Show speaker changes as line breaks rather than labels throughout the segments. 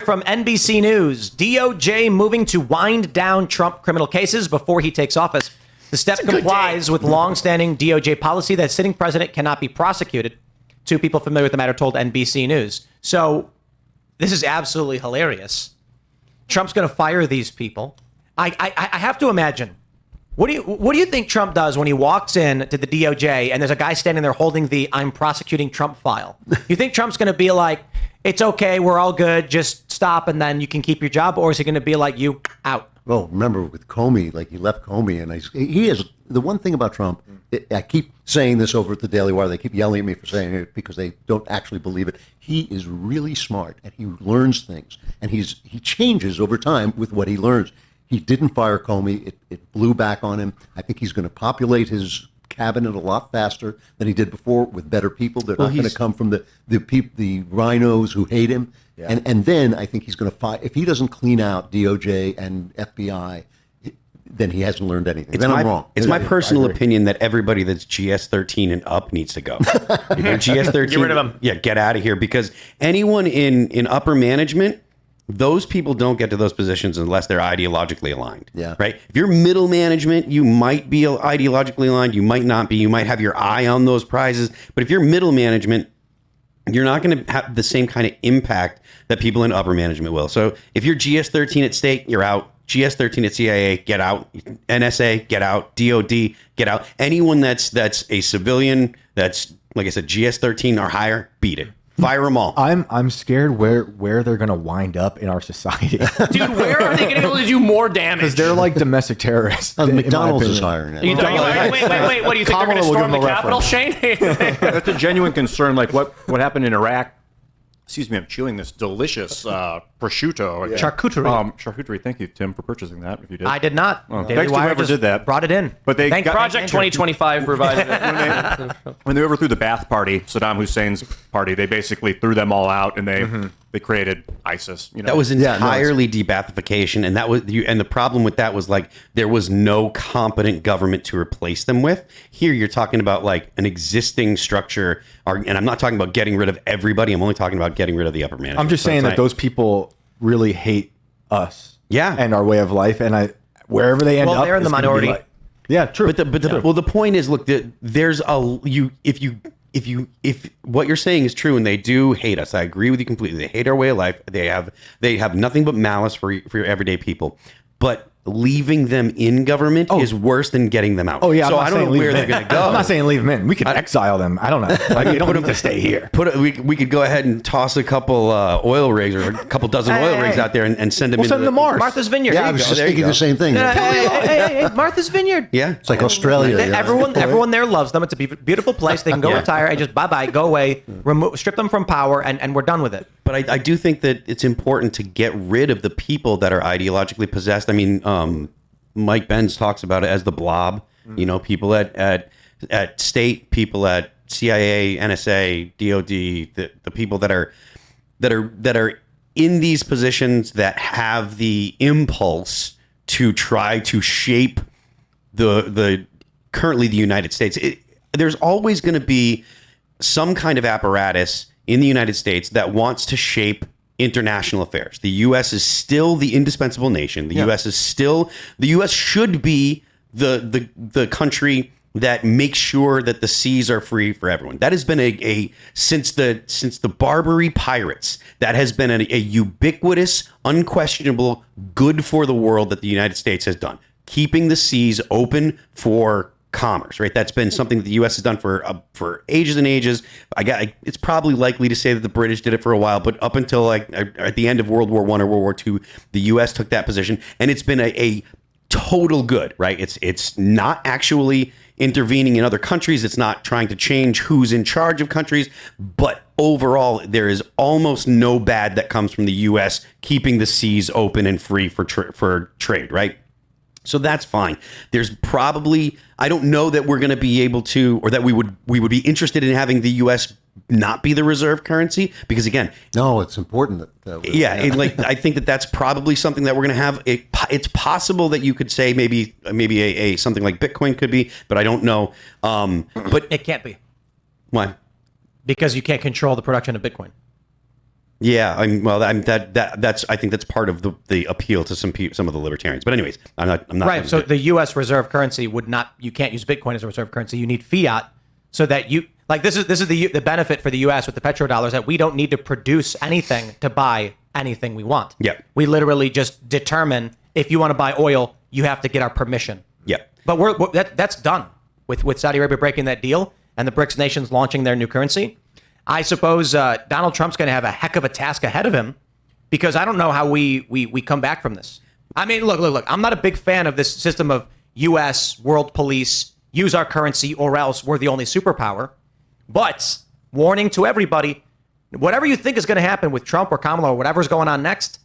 from NBC News. DOJ moving to wind down Trump criminal cases before he takes office. The step complies with long-standing DOJ policy that a sitting president cannot be prosecuted. Two people familiar with the matter told NBC News. So this is absolutely hilarious. Trump's going to fire these people. I have to imagine. What do you think Trump does when he walks in to the DOJ and there's a guy standing there holding the "I'm prosecuting Trump" file? You think Trump's going to be like, "It's okay, we're all good, just stop and then you can keep your job," or is he going to be like, "You out"?
Well, remember with Comey, like he left Comey, and he is the one thing about Trump. I keep saying this over at the Daily Wire. They keep yelling at me for saying it because they don't actually believe it. He is really smart, and he learns things, and he changes over time with what he learns. He didn't fire Comey. It blew back on him. I think he's going to populate his cabinet a lot faster than he did before with better people. They're not going to come from the rhinos who hate him. Yeah. And then I think he's going to fight. If he doesn't clean out DOJ and FBI, then he hasn't learned anything. I'm wrong.
It's my personal opinion that everybody that's GS-13 and up needs to go. If you're GS-13,
get rid of them.
Yeah, get out of here, because anyone in upper management, those people don't get to those positions unless they're ideologically aligned.
Yeah.
Right? If you're middle management, you might be ideologically aligned. You might not be. You might have your eye on those prizes. But if you're middle management, you're not going to have the same kind of impact that people in upper management will. So if you're GS-13 at state, you're out. GS-13 at CIA, get out. NSA, get out. DOD, get out. Anyone that's a civilian, that's, like I said, GS-13 or higher, beat it. Fire them all.
I'm scared where they're gonna wind up in our society.
Dude, where are they gonna be able to do more damage?
Because they're like domestic terrorists.
McDonald's is hiring it.
Wait. What do you think?
Kamala
They're
will
going to storm
give
the
them a
Capitol, Shane?
That's a genuine concern. Like what happened in Iraq. Excuse me, I'm chewing this delicious prosciutto.
Charcuterie.
Charcuterie. Thank you, Tim, for purchasing that. If you did,
I did not.
Oh,
Daily
thanks to
Wire
whoever
just
did that.
brought it in.
But they
Thank
got-
Project 2025 provided it.
when they overthrew the Ba'ath Party, Saddam Hussein's party, they basically threw them all out and they created ISIS. You know?
That was entirely de-Baathification, and and the problem with that was like there was no competent government to replace them with. Here, you're talking about like an existing structure, and I'm not talking about getting rid of everybody. I'm only talking about getting rid of the upper management.
I'm just saying that those people really hate us, and our way of life, and wherever they end up,
they're in the
it's gonna be
minority.
like- yeah, true.
Well, the point is, look, there's if what you're saying is true and they do hate us, I agree with you completely. They hate our way of life. They have nothing but malice for your everyday people. But leaving them in government is worse than getting them out.
Oh yeah,
so I don't know where they're going to go.
I'm not saying leave them in. We could exile them. I don't know. Like, we don't need to stay here.
We could go ahead and toss a couple oil rigs or a couple dozen oil rigs out there and send them.
We'll send them to Mars.
Martha's Vineyard.
Yeah, I was just thinking the same thing.
Hey, Martha's Vineyard.
Yeah,
It's like Australia.
Everyone there loves them. It's a beautiful place. They can go retire and just bye-bye, go away, strip them from power, and we're done with it.
But I do think that it's important to get rid of the people that are ideologically possessed. I mean, Mike Benz talks about it as the blob. You know, people at state, people at CIA, NSA, DOD, the people that are in these positions that have the impulse to try to shape the currently the United States. There's always going to be some kind of apparatus in the United States that wants to shape international affairs. The U.S. is still the indispensable nation. The U.S. should be the country that makes sure that the seas are free for everyone. That has been since the Barbary pirates, that has been a ubiquitous, unquestionable good for the world that the United States has done. Keeping the seas open for commerce, right? That's been something that the U.S. has done for ages and ages. It's probably likely to say that the British did it for a while, but up until like at the end of World War I or World War II, the U.S. took that position, and it's been a total good, right? It's not actually intervening in other countries. It's not trying to change who's in charge of countries, but overall, there is almost no bad that comes from the U.S. keeping the seas open and free for trade, right? So that's fine. There's probably, I don't know that we're going to be able to, or that we would be interested in having the U.S. not be the reserve currency, because again,
no, it's important that
I think that's probably something that we're going to have. It's possible that you could say maybe a something like Bitcoin could be, but I don't know. But
It can't be.
Why?
Because you can't control the production of Bitcoin.
Yeah, that's I think that's part of the appeal to some of the libertarians. But anyways, I'm not
right. So the U.S. reserve currency you can't use Bitcoin as a reserve currency. You need fiat so that this is the benefit for the U.S. with the petrodollars, that we don't need to produce anything to buy anything we want.
Yeah,
we literally just determine if you want to buy oil, you have to get our permission.
Yeah,
but that's done with Saudi Arabia breaking that deal and the BRICS nations launching their new currency. I suppose Donald Trump's going to have a heck of a task ahead of him, because I don't know how we come back from this. I mean, look. I'm not a big fan of this system of U.S. world police, use our currency or else we're the only superpower. But warning to everybody, whatever you think is going to happen with Trump or Kamala or whatever's going on next,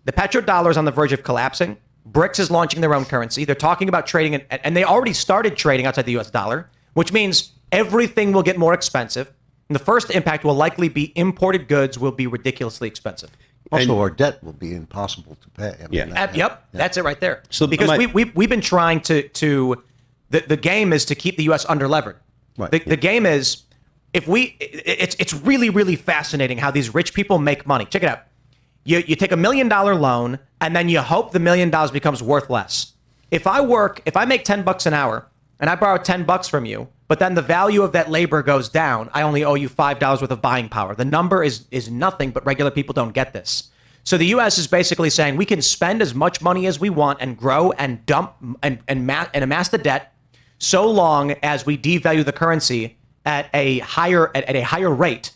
the petrodollar is on the verge of collapsing. BRICS is launching their own currency. They're talking about trading, and they already started trading outside the U.S. dollar, which means everything will get more expensive. And the first impact will likely be imported goods will be ridiculously expensive.
Also, our debt will be impossible to pay. I mean,
That's it right there.
So
because we've been trying to the game is to keep the U.S. underlevered.
Right.
The game is it's really, really fascinating how these rich people make money. Check it out. You take $1 million loan and then you hope the $1 million becomes worth less. If I make $10 an hour and I borrow $10 from you, but then the value of that labor goes down, I only owe you $5 worth of buying power. The number is nothing, but regular people don't get this. So the U.S. is basically saying we can spend as much money as we want and grow and dump and amass the debt so long as we devalue the currency at a higher rate.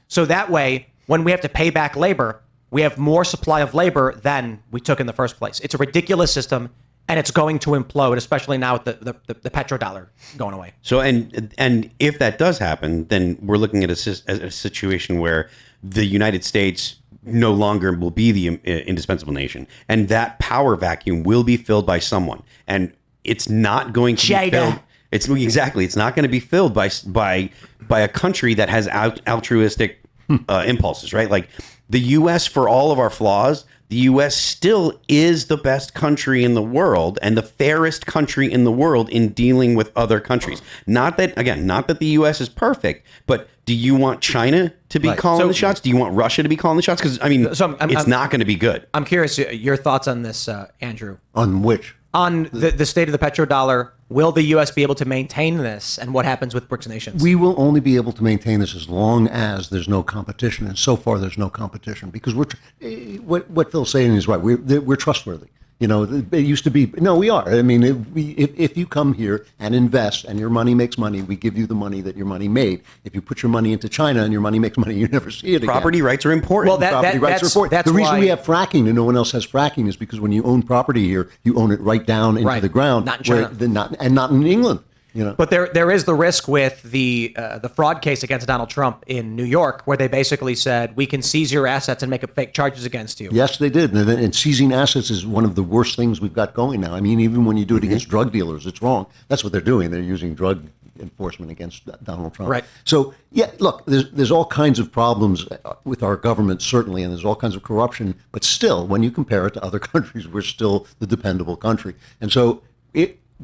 So that way, when we have to pay back labor, we have more supply of labor than we took in the first place. It's a ridiculous system, and it's going to implode, especially now with the petrodollar going away.
So, and if that does happen, then we're looking at a situation where the United States no longer will be the indispensable nation, and that power vacuum will be filled by someone, and it's not going to be filled. It's not going to be filled by a country that has altruistic impulses, right? Like the U.S., for all of our flaws, the U.S. still is the best country in the world and the fairest country in the world in dealing with other countries. Not that the U.S. is perfect, but do you want China to be calling the shots? Do you want Russia to be calling the shots? Because, I mean, it's not going to be good.
I'm curious your thoughts on this, Andrew.
On which?
On the state of the petrodollar. Will the U.S. be able to maintain this, and what happens with BRICS nations?
We will only be able to maintain this as long as there's no competition, and so far there's no competition, because what Phil's saying is right. We're trustworthy. You know, it used to be. No, we are. I mean, if you come here and invest and your money makes money, we give you the money that your money made. If you put your money into China and your money makes money, you never see it again.
Property rights are important.
Well,
property rights are important. The reason we have fracking and no one else has fracking is because when you own property here, you own it right down into the ground.
Not in China.
Not in England. You know.
But there is the risk with the fraud case against Donald Trump in New York, where they basically said we can seize your assets and make up fake charges against you.
Yes, they did. And seizing assets is one of the worst things we've got going now. I mean, even when you do it against drug dealers, it's wrong. That's what they're doing. They're using drug enforcement against Donald Trump.
Right.
So, yeah, look, there's all kinds of problems with our government, certainly, and there's all kinds of corruption. But still, when you compare it to other countries, we're still the dependable country. And so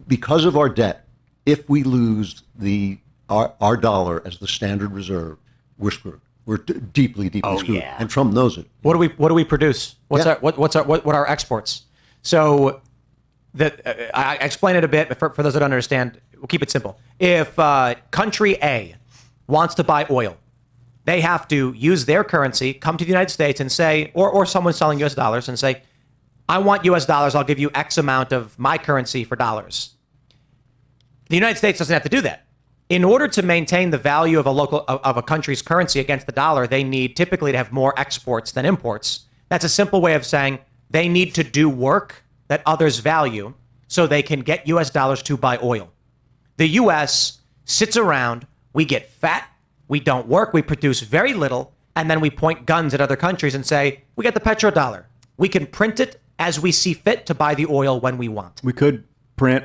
because of our debt, if we lose our dollar as the standard reserve, we're screwed. We're deeply screwed,
yeah.
And Trump knows it.
What do we produce? What are our exports? So I explain it a bit, but for those that don't understand, we'll keep it simple. If country A wants to buy oil, they have to use their currency, come to the United States and say, or someone selling U.S. dollars and say, I want U.S. dollars. I'll give you X amount of my currency for dollars. The United States doesn't have to do that. In order to maintain the value of a country's currency against the dollar, they need typically to have more exports than imports. That's a simple way of saying they need to do work that others value so they can get U.S. dollars to buy oil. The U.S. sits around, we get fat, we don't work, we produce very little, and then we point guns at other countries and say, we got the petrodollar. We can print it as we see fit to buy the oil when we want.
We could print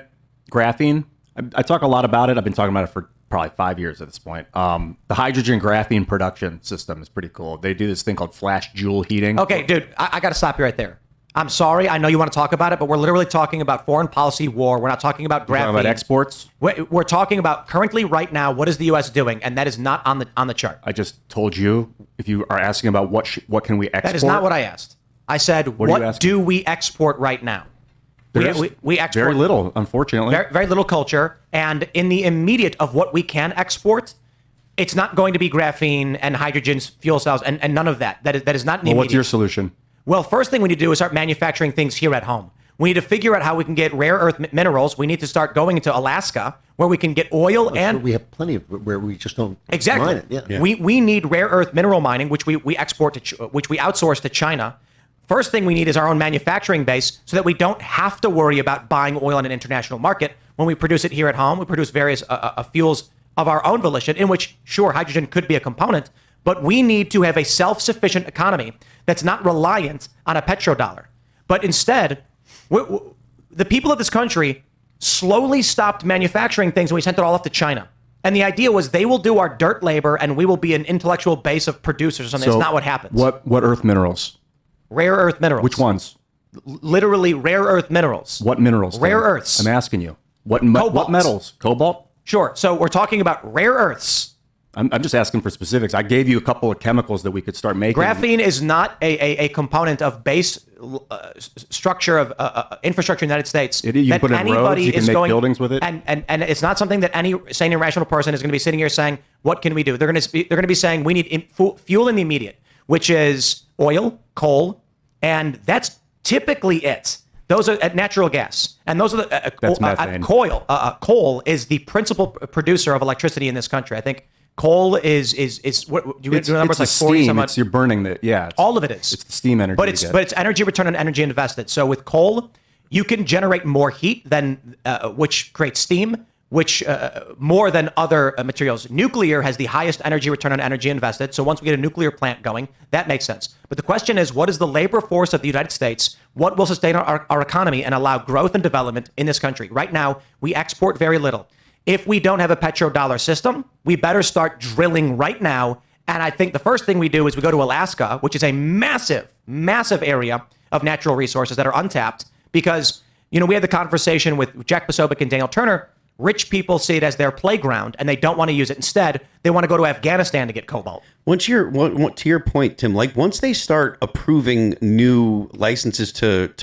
graphene. I talk a lot about it. I've been talking about it for probably 5 years at this point. The hydrogen graphene production system is pretty cool. They do this thing called flash joule heating.
Okay, dude, I got to stop you right there. I'm sorry. I know you want to talk about it, but we're literally talking about foreign policy war. We're not talking about graphene.
Talking about exports.
We're talking about currently right now, what is the U.S. doing? And that is not on the chart.
I just told you, if you are asking about what can we export.
That is not what I asked. I said, what do we export right now? We export
very little, unfortunately.
Very little culture. And in the immediate of what we can export, it's not going to be graphene and hydrogen fuel cells and none of that. That is not in the immediate.
What's your solution?
Well, first thing we need to do is start manufacturing things here at home. We need to figure out how we can get rare earth minerals. We need to start going into Alaska where we can get oil and...
We have plenty of where we just don't
exactly.
mine it. Yeah.
We need rare earth mineral mining, which we export to, which we outsource to China. First thing we need is our own manufacturing base so that we don't have to worry about buying oil in an international market. When we produce it here at home, we produce various fuels of our own volition, in which, sure, hydrogen could be a component, but we need to have a self-sufficient economy that's not reliant on a petrodollar. But instead, the people of this country slowly stopped manufacturing things and we sent it all off to China. And the idea was they will do our dirt labor and we will be an intellectual base of producers or something. It's not what happens.
What earth minerals?
Rare earth minerals.
Which ones?
Literally rare earth minerals.
What minerals?
Rare earths.
I'm asking you. What metals? Cobalt?
Sure. So we're talking about rare earths.
I'm just asking for specifics. I gave you a couple of chemicals that we could start making.
Graphene is not a component of base structure of infrastructure in the United States.
You can put it in roads, you can make buildings with it.
And it's not something that any sane and rational person is going to be sitting here saying, what can we do? They're going to be saying we need fuel in the immediate, which is oil, coal, and that's typically it. Those are natural gas, and those are
that's methane.
Coal is the principal producer of electricity in this country. I think coal is what do you remember? It's like 40 some odd.
You're burning the all
of it is.
It's the steam energy.
But it's energy return on energy invested. So with coal, you can generate more heat than which creates steam, which more than other materials. Nuclear has the highest energy return on energy invested. So once we get a nuclear plant going, that makes sense. But the question is, what is the labor force of the United States? What will sustain our economy and allow growth and development in this country? Right now, we export very little. If we don't have a petrodollar system, we better start drilling right now. And I think the first thing we do is we go to Alaska, which is a massive, massive area of natural resources that are untapped. Because, we had the conversation with Jack Posobiec and Daniel Turner. Rich people see it as their playground, and they don't want to use it. Instead, they want to go to Afghanistan to get cobalt.
To your point, Tim, like once they start approving new licenses to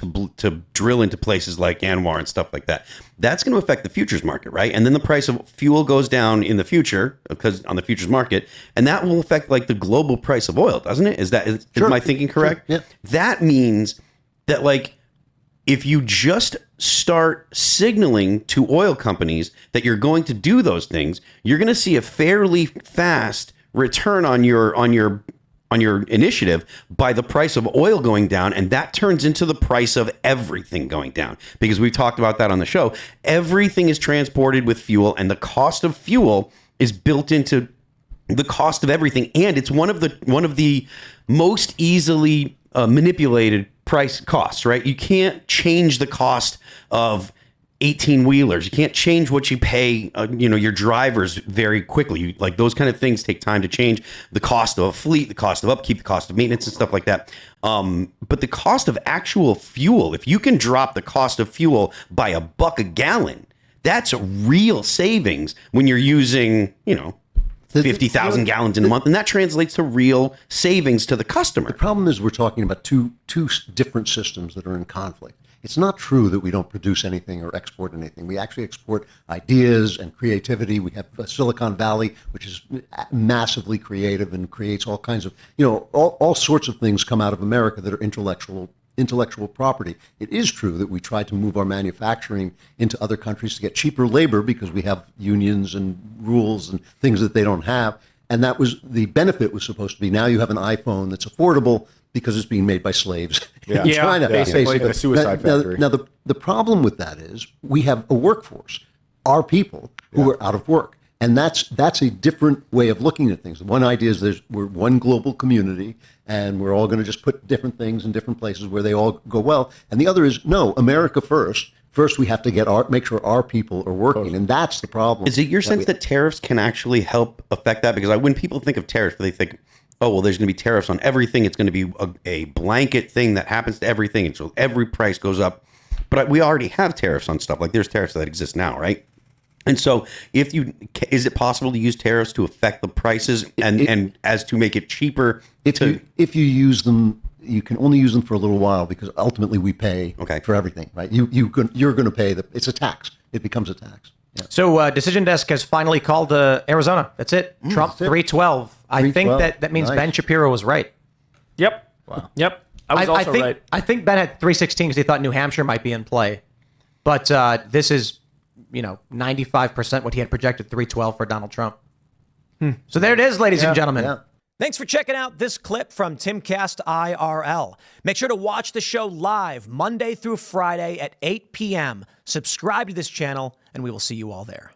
drill into places like Anwar and stuff like that, that's going to affect the futures market, right? And then the price of fuel goes down in the future because on the futures market, and that will affect like the global price of oil, doesn't it? Is my thinking correct?
Sure. Yeah.
That means that like if you just start signaling to oil companies that you're going to do those things, you're going to see a fairly fast return on your initiative by the price of oil going down, and that turns into the price of everything going down. Because we've talked about that on the show. Everything is transported with fuel, and the cost of fuel is built into the cost of everything, and it's one of the most easily manipulated price costs, right? You can't change the cost of 18-wheelers. You can't change what you pay, your drivers very quickly. Like those kind of things take time to change. The cost of a fleet, the cost of upkeep, the cost of maintenance and stuff like that. But the cost of actual fuel, if you can drop the cost of fuel by $1 a gallon, that's real savings when you're using, 50,000 gallons in a month, and that translates to real savings to the customer.
The problem is we're talking about two different systems that are in conflict. It's not true that we don't produce anything or export anything. We actually export ideas and creativity. We have Silicon Valley, which is massively creative and creates all kinds of, all sorts of things come out of America that are intellectual property. It is true that we try to move our manufacturing into other countries to get cheaper labor because we have unions and rules and things that they don't have. And that was the benefit was supposed to be now you have an iPhone that's affordable because it's being made by slaves in China.
Basically a suicide factory.
Now the problem with that is we have a workforce, our people who are out of work. And that's a different way of looking at things. One idea is we're one global community, and we're all going to just put different things in different places where they all go well. And the other is, no, America first. First, we have to make sure our people are working, and that's the problem.
Is it your sense that tariffs can actually help affect that? Because when people think of tariffs, they think oh, well, there's going to be tariffs on everything. It's going to be a blanket thing that happens to everything. And so every price goes up. But we already have tariffs on stuff. Like there's tariffs that exist now, right? And so is it possible to use tariffs to affect the prices and as to make it cheaper?
If you use them, you can only use them for a little while because ultimately we pay for everything, right? You're going to pay it's a tax. It becomes a tax. Yeah.
So Decision Desk has finally called Arizona. That's it. Trump 312. I think that means Ben Shapiro was right.
Yep. Wow. Yep. I was also right.
I think Ben had 316 because he thought New Hampshire might be in play. But this is, 95% what he had projected, 312 for Donald Trump. So there it is, ladies and gentlemen.
Yeah.
Thanks for checking out this clip from Timcast IRL. Make sure to watch the show live Monday through Friday at 8 p.m. Subscribe to this channel, and we will see you all there.